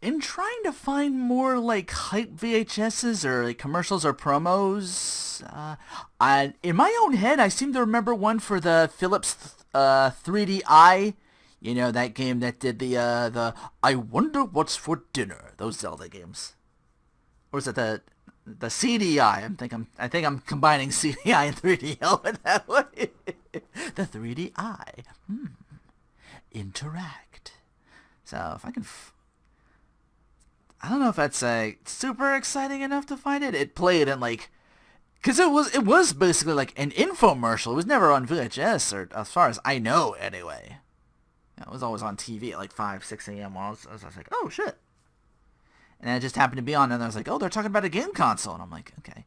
in trying to find more like hype VHSs or like commercials or promos, in my own head, I seem to remember one for the Philips 3DI. You know, that game that did the I wonder what's for dinner. Those Zelda games. Or is it the CDI? I think I'm combining CDI and 3DO with that one. The 3DI. Interact. So if I can, I don't know if that's super exciting enough to find it. It played in like, cause it was basically like an infomercial. It was never on VHS, or as far as I know, anyway. It was always on TV at like 5, 6 a.m. I was like, oh shit. And it just happened to be on, and I was like, oh, they're talking about a game console, and I'm like, okay.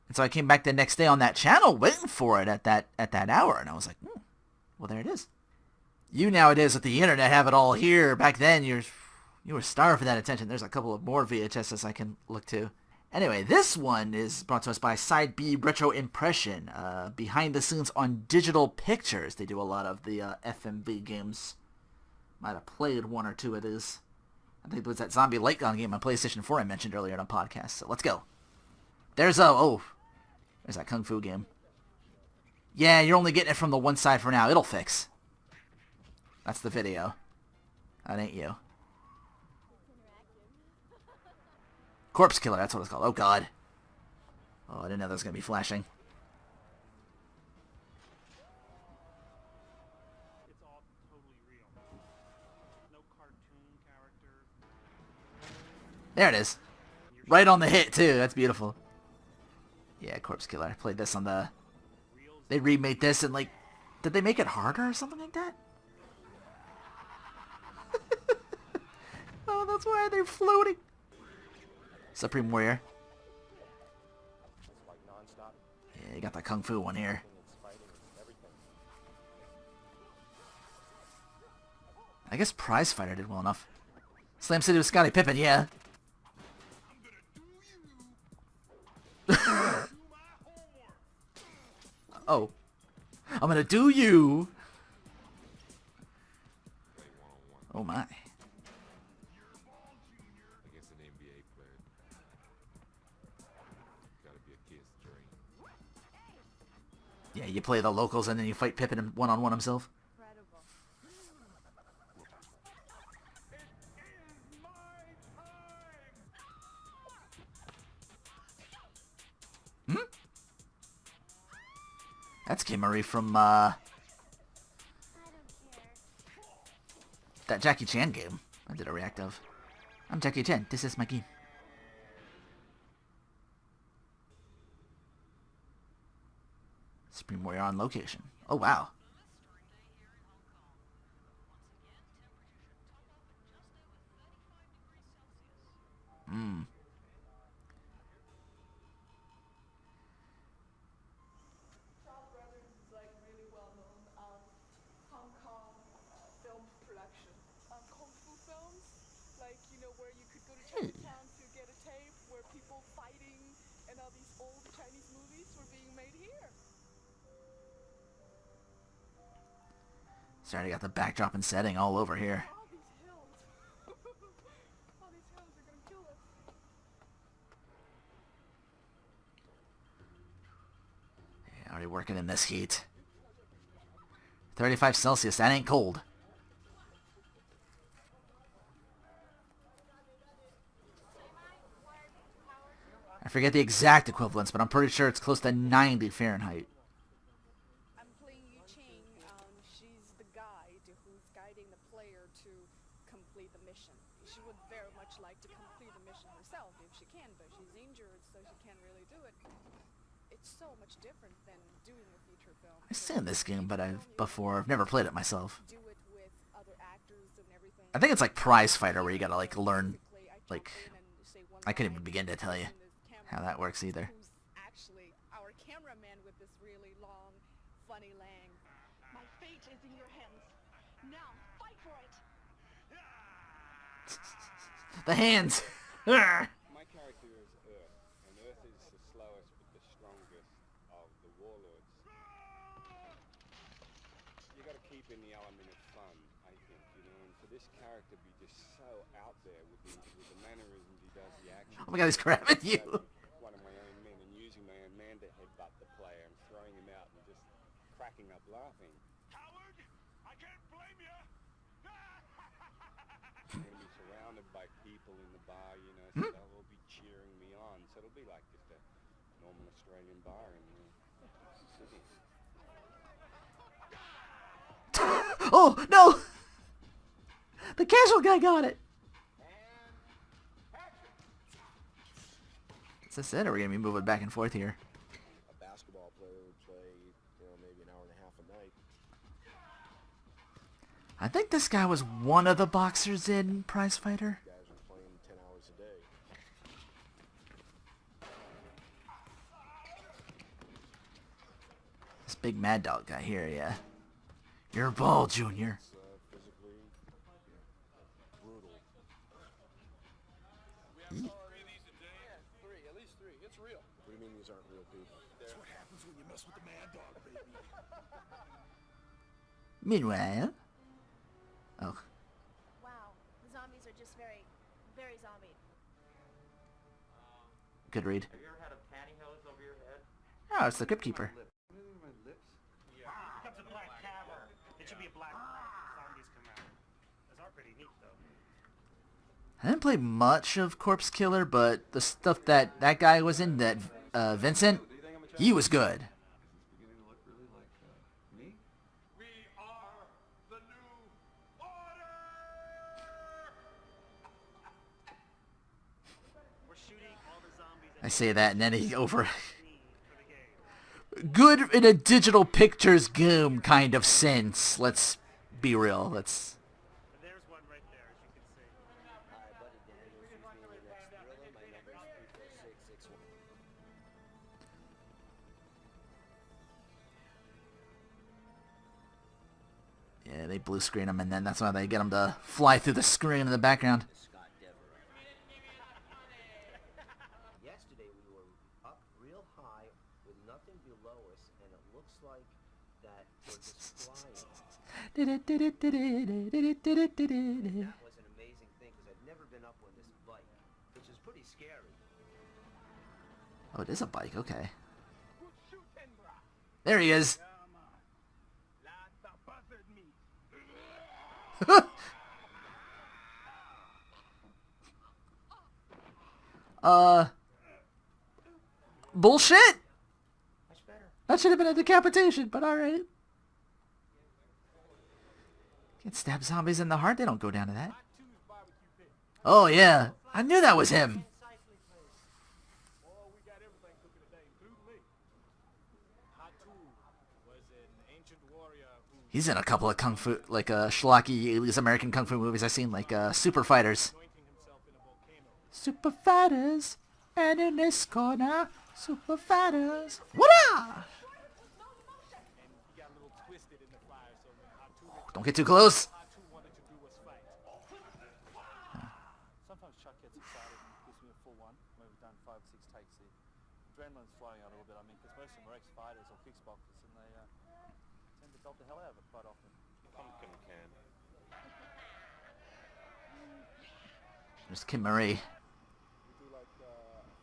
And so I came back the next day on that channel waiting for it at that hour, and I was like, well, there it is. You nowadays with the internet have it all here. Back then, you were starved for that attention. There's a couple of more VHSs I can look to. Anyway, this one is brought to us by Side B Retro Impression. Behind the scenes on Digital Pictures. They do a lot of the FMV games. Might have played one or two of these. I think it was that Zombie Light Gun game on PlayStation 4 I mentioned earlier in a podcast. So let's go. There's that Kung Fu game. Yeah, you're only getting it from the one side for now. It'll fix. That's the video. That ain't you. Corpse Killer, that's what it's called. Oh god. Oh, I didn't know that was going to be flashing. It's all totally real. No cartoon character. There it is. Right on the hit, too. That's beautiful. Yeah, Corpse Killer. I played this on the... They remade this and, like... Did they make it harder or something like that? Oh, that's why they're floating. Supreme Warrior. Yeah, you got the Kung Fu one here. I guess Prize Fighter did well enough. Slam City with Scottie Pippen, yeah. Oh. I'm gonna do you. Oh my. Yeah, you play the locals and then you fight Pippin one-on-one himself. That's Kim Marie from, that Jackie Chan game I did a react of. I'm Jackie Chan, this is my game. Supreme Warrior on location. Oh, wow. Where you could go to Chinatown to get a tape where people fighting and all these old Chinese movies were being made here. So I already got the backdrop and setting all over here. All these hills. All these hills are gonna kill us. Yeah, already working in this heat. 35 Celsius, that ain't cold. I forget the exact equivalence, but I'm pretty sure it's close to 90 Fahrenheit. I'm playing Yu Qing. She's the guide who's guiding the player to complete the mission. She would very much like to complete the mission herself if she can, but she's injured, so she can't really do it. It's so much different than doing a feature film. I've seen this game, but I've never played it myself. Do it with other actors and everything. I think it's like Prize Fighter, where you gotta like learn, like, I couldn't even begin to tell you how that works either. Who's actually our cameraman with this really long, funny lang. My fate is in your hands. Now, fight for it. The hands! My character is Earth, and Earth is the slowest but the strongest of the warlords. You gotta keep in the element of fun, I think, you know, and for this character to be just so so out there with the mannerisms he does, the action. Oh my god, he's grabbing you. One of my own men and using my own man to headbutt the player and throwing him out and just cracking up laughing. Coward! I can't blame you! I'm going to be surrounded by people in the bar, you know, so they'll all be cheering me on. So it'll be like just a normal Australian bar in Sydney. Oh, no! The casual guy got it! Is this it, or are we going to be moving back and forth here? A basketball player would play, maybe an hour and a half a night. I think this guy was one of the boxers in Prize Fighter. Guys are playing 10 hours a day. This big Mad Dog guy here, yeah. You're a ball, Junior. It's physically brutal. Three of these a day? Yeah, 3, at least 3. It's real. What do you mean these aren't real people? That's what happens when you mess with the Mad Dog, baby. Meanwhile... Oh. Wow, the zombies are just very, very zombie. Good read. Have you ever had a pantyhose over your head? Oh, it's the Crypt Keeper. Yeah. It becomes a black cavern. It should be a black zombies come out. Those are pretty neat, though. I didn't play much of Corpse Killer, but the stuff that guy was in, that Vincent, he was good. We are the new order! We're shooting all the zombies I say that, and then he over... for the game. Good in a digital pictures game kind of sense. Let's be real. Let's... And there's one right there, as you can see. Hi, buddy. Daniel. Excuse me, the next thriller. My number is 34661. Yeah, they blue screen him, and then that's why they get him to fly through the screen in the background. Scott Devereaux. Yesterday we were up real high with nothing below us, and it looks like that we're just flying. That was an amazing thing because I've never been up on this bike, which is pretty scary. Oh, it is a bike. Okay. There he is. Bullshit. Much better. That should have been a decapitation, but alright. Can't stab zombies in the heart. They don't go down to that. Oh, yeah. I knew that was him. Oh, we got everything cooking today, including me. Hatu was an ancient warrior who... He's in a couple of kung fu, like schlocky, at least American kung fu movies I've seen, like Super Fighters. anointing himself in a volcano. Super Fighters, and in this corner, Super Fighters. What up? And he got a little twisted in the fire, so when Hatu... Don't get too close. Hatu wanted to do was fight. Sometimes Chuck gets excited and gives me a full one when we've done 5 or 6 takes. The adrenaline's flowing out a little bit. I mean, because most of them are ex-fighters or kickboxers, and they tend to belt the hell out of it quite often. Pumpkin can. There's Kim Marie. We do like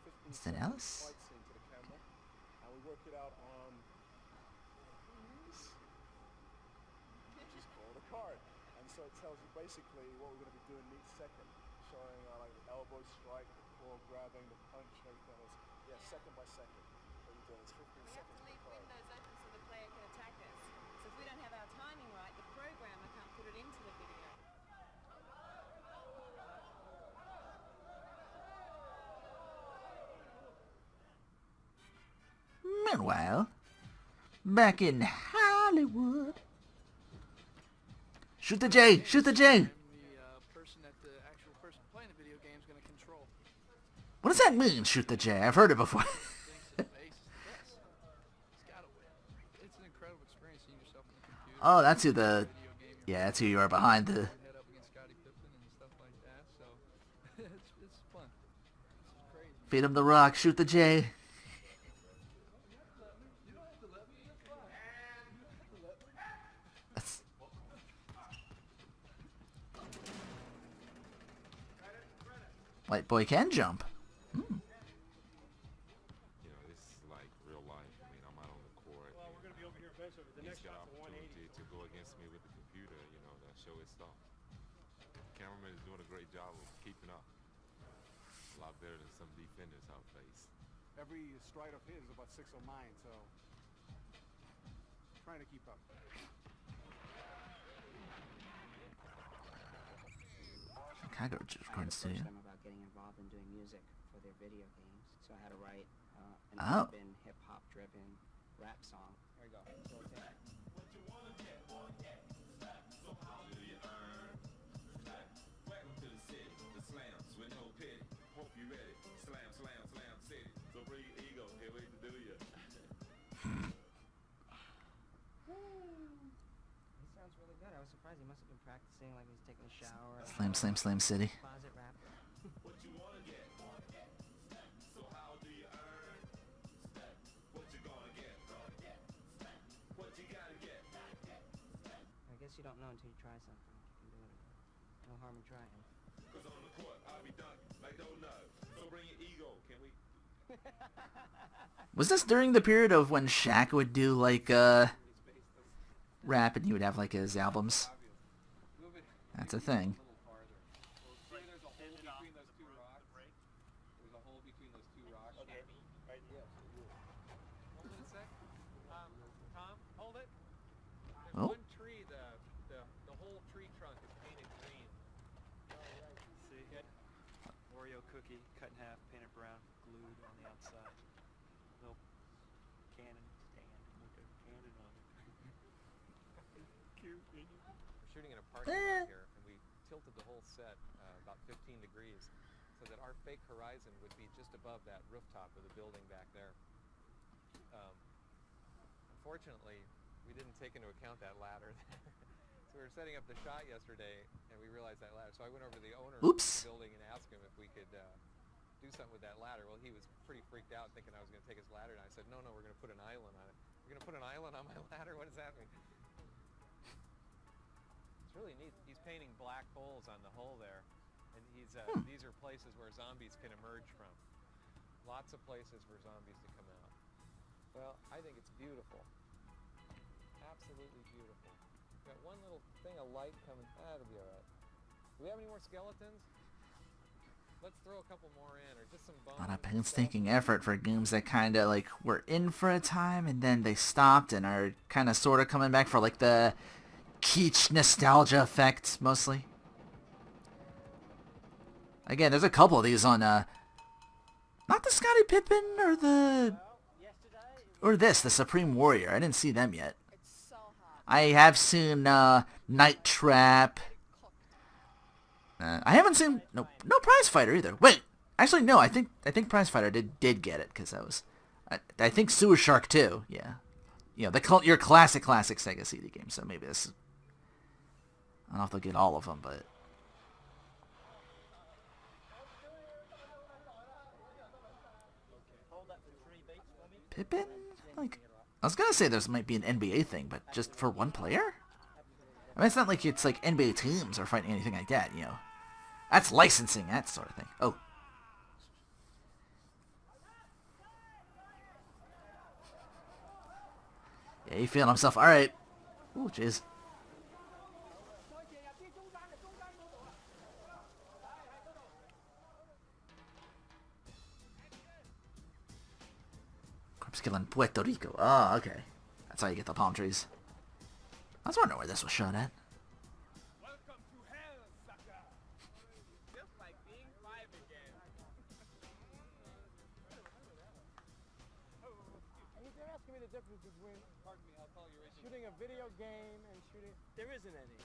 15 Is that Alice? fight scene to the camera, and we work it out on... Which is called a card. And so it tells you basically what we're going to be doing each second, showing like the elbow strike, the core grabbing, the punch, and everything else. Yeah, second by second. What we're doing is 15 We have seconds to per leave card. windows open so the player can attack us. So if we don't have our timing right, the programmer can't put it into the video. Meanwhile, back in Hollywood. Shoot the J! Shoot the J! The person that the actual person playing the video game is going to control. What does that mean, shoot the J? I've heard it before. Thinks that Ace is the best. He's got to win. It's an incredible experience seeing yourself in the computer. Oh, that's who the... Video game. Yeah, that's who you are behind the... Head up against Scottie Pippen and stuff like that. So it's fun. It's crazy. Feed him the rock, shoot the J. That's... White boy can jump. You know, this is like real life. I mean, I'm out on the court. Well, we're going to be over here eventually. The He's next got shot's a 180. opportunity to go against me with the computer, you know, to show his stuff. The cameraman is doing a great job of keeping up. A lot better than some defenders I've faced. Every stride of his is about 6 of mine, so trying to keep up. Chicago recording studio. Them about getting involved in doing music for their video games, so I had to write an Oh. urban, hip-hop driven rap song. Here we go. So it's He sounds really good. I was surprised. He must have been practicing like he was taking a shower. Slam, slam, slam city. Closet rap. I guess you don't know until you try something. You can do it. No harm in trying. Was this during the period of when Shaq would do like rap and he would have like his albums? That's a thing. Okay, right here. Hold it a sec. Tom, hold it. There's Oh. one tree, the whole tree trunk is painted green. See? Oreo cookie, cut in half, painted brown, glued on the outside. Little cannon stand with a cannon on it. Cute, isn't it? We're shooting in a parking lot here, and we tilted the whole set about 15 degrees so that our fake horizon would be just above that rooftop of the building back there. Unfortunately, we didn't take into account that ladder. So we were setting up the shot yesterday, and we realized that ladder. So I went over to the owner of Oops. the building and asked him if we could do something with that ladder. Well, he was pretty freaked out, thinking I was going to take his ladder, and I said, no, we're going to put an island on it. You're going to put an island on my ladder? What does that mean? It's really neat. He's painting black holes on the hole there, and these are places where zombies can emerge from. Lots of places for zombies to come out. Well, I think it's beautiful. Absolutely beautiful. Got one little thing of light coming. That'll be all right. Do we have any more skeletons? Let's throw a couple more in, or just some bones. A lot of painstaking effort for games that kind of like were in for a time and then they stopped and are kind of sort of coming back for like the kitsch nostalgia effect mostly. Again, there's a couple of these on not the Scottie Pippen or the Supreme Warrior. I didn't see them yet. It's so hot. I have seen Night Trap. I haven't seen no Prize Fighter either. Wait, actually no. I think Prize Fighter did get it because I think Sewer Shark too. Yeah, your classic Sega CD game. So maybe this. I don't know if they'll get all of them, but. Pippin? Like, I was gonna say there might be an NBA thing, but just for one player? I mean, it's not like it's like NBA teams are fighting anything like that, That's licensing, that sort of thing. Oh. Yeah, he feeling himself. Alright. Ooh, jeez. Corpse kill in Puerto Rico. Oh, okay. That's how you get the palm trees. I was wondering where this was shot at. Welcome to hell, sucker. Just like being 5 again. They're asking me the difference between shooting a video game and shooting... There isn't any.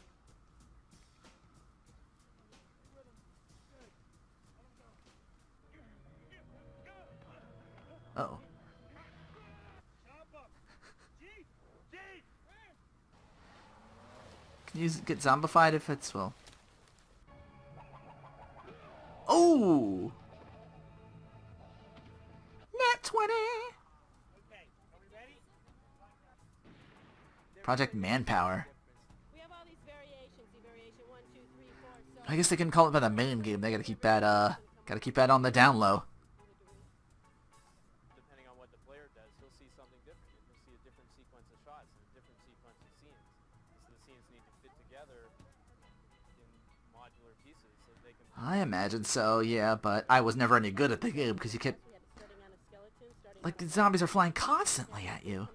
Uh-oh. Can you get zombified if it's, well... Oh! Net 20! Okay, are we ready? Project Manpower. We have all these variations. See variation 1, 2, 3, 4. So I guess they can call it by the main game. They gotta keep that, come Gotta keep that on the down low. Depending on what the player does, he'll see something different. He'll see a different sequence of shots and a different sequence of scenes. So the scenes need to fit together in modular pieces so they can... I imagine so, yeah, but I was never any good at the game because you kept... Like, the zombies are flying constantly at you.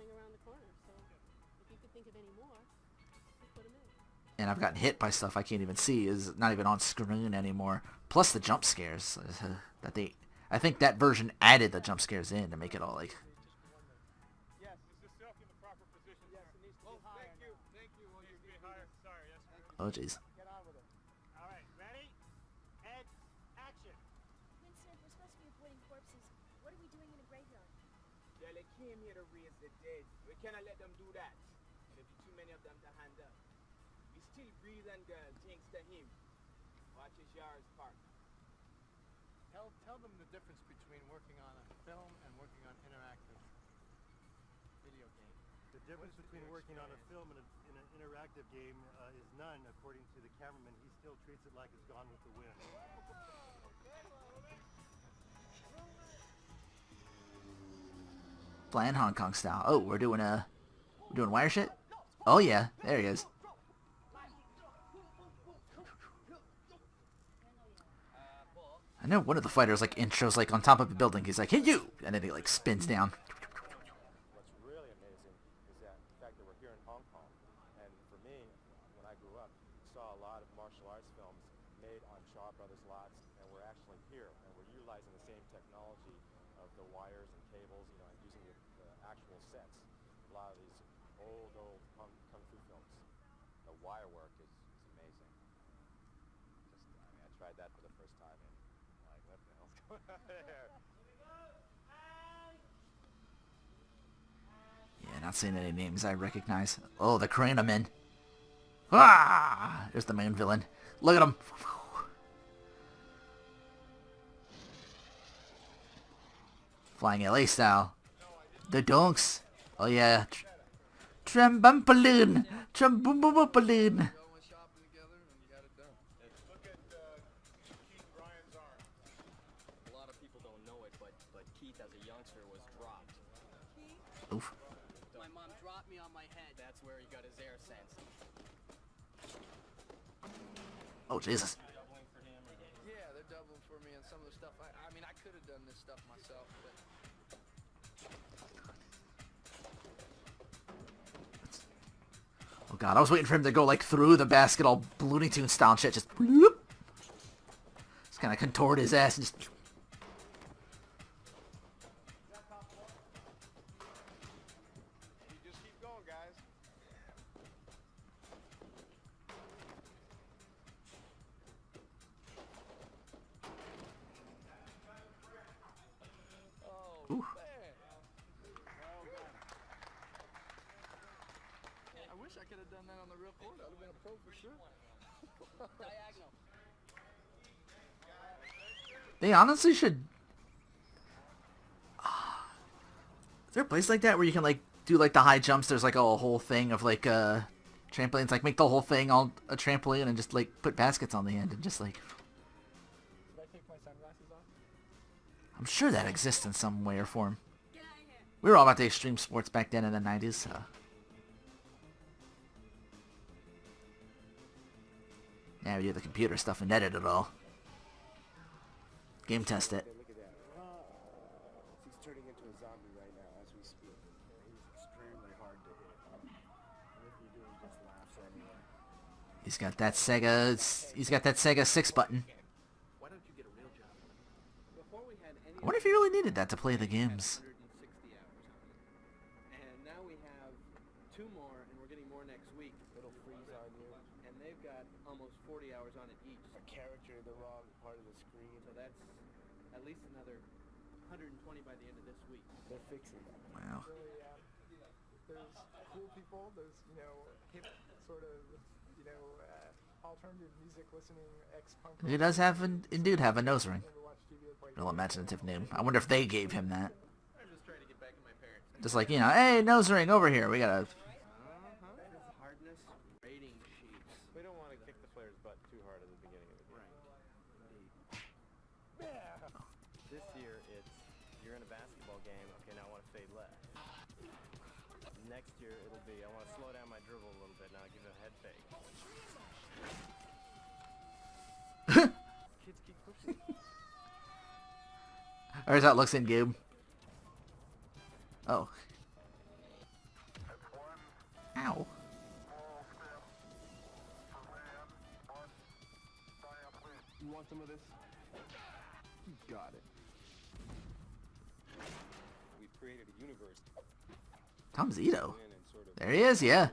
And I've gotten hit by stuff I can't even see. Is not even on screen anymore. Plus the jump scares that they... I think that version added the jump scares in to make it all like... Yes, is the silk in the proper position? Yes, it needs to be higher. Thank you. Will you be higher? Sorry, yes. Oh, jeez. Get on with it. All right, ready? And action. Winston, we're supposed to be avoiding corpses. What are we doing in a graveyard? Yeah, they came here to raise the dead. We cannot let them do that. There'll be too many of them to handle. We still breathe and girl, thanks to him. Watch his yards park. Tell them the difference between working on a film and working on interactive video game. The difference between working on a film and in an interactive game is none, according to the cameraman. He still treats it like it's Gone with the Wind. Flying Hong Kong style. Oh, we're doing wire shit? Oh yeah, there he is. I know one of the fighters like intros like on top of a building. He's like, "Hey you!" and then he like spins down. What's really amazing is that the fact that we're here in Hong Kong, and for me, when I grew up, saw a lot of martial arts films made on Shaw Brothers lots, and we're actually here, and we're utilizing the same technology of the wires and cables, you know, and using the actual sets. A lot of these old kung fu films, the wire work is amazing. I tried that for the first time, and like, what the hell's going on there? Yeah, not seeing any names I recognize. Oh, the Cranamen. Ah! There's the main villain. Look at him. Flying LA style. The donks. Oh yeah. Trambumballoon. Trambumballoon. A lot of people don't know it, but Keith as a youngster was dropped. Oof. My mom dropped me on my head. That's where he got his air sense. Oh Jesus. Yeah, they're doubling for me on some of the stuff. I mean, I could have done this stuff myself, but... Oh god, I was waiting for him to go like through the basket all Looney Tunes style and shit. Just bloop. Just kind of contort his ass and just... You just keep going, guys. Oh, Ooh. man. I wish I could have done that on the real court. I'd have been a pro for sure. Diagonal. They honestly should... Is there a place like that where you can like do like the high jumps? There's like a whole thing of like trampolines. Like make the whole thing all a trampoline and just like put baskets on the end and just like... Did I take my sunglasses off? I'm sure that exists in some way or form. We were all about the extreme sports back then in the 90s, so... Now we do the computer stuff and edit it all. Game test it. Look at that. He's turning into a zombie right now as we speak. He's extremely hard to hit. And if you do, he just laughs anyway. He's got that Sega 6 button. Why don't you get a real job? Before we had any... I wonder if he really needed that to play the games. 160 hours on it. And now we have 2 more, and we're getting more next week. It'll freeze on you. And they've got almost 40 hours on it each. A character in the wrong part of the screen. So that's at least another 120 by the end of this week. They're fixing it. Wow. Really, there's cool people, there's, you know, hip sort of, you know, alternative music listening ex-punk. He does have, indeed have a nose ring. Real imaginative name. I wonder if they gave him that. I'm just trying to get back to my parents. Just like, you know, hey, nose ring, over here. We gotta... Hardness rating sheets. We don't want to kick the player's butt too hard at the beginning of the game. Right. This year, it's you're in a basketball game. Okay, now I want to fade left. Next year, it'll be I want to slow down my dribble a little bit. Now I give it a head fake. Kids keep pushing. Or is that looks in game? Oh. Ow. You want some of this? You got it. We've created a universe. Tom Zito. There he is, yeah. Do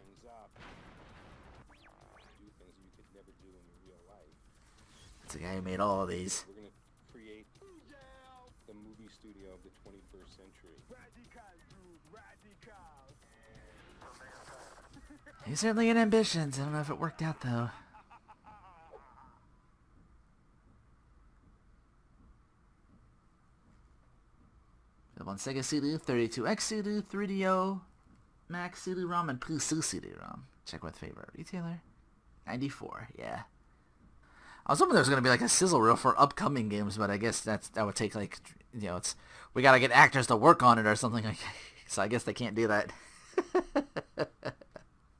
things you could never do in real life. It's the guy who made all of these. We're gonna create the movie studio of the 21st century. Radical, dude, radical. He certainly had ambitions. I don't know if it worked out though. On Sega CD, 32X CD, 3DO, Max CD-ROM, and Plus CD-ROM. Check with favorite retailer. 94, yeah. I was hoping there was going to be like a sizzle reel for upcoming games, but I guess that would take like, you know, we got to get actors to work on it or something like that. So I guess they can't do that.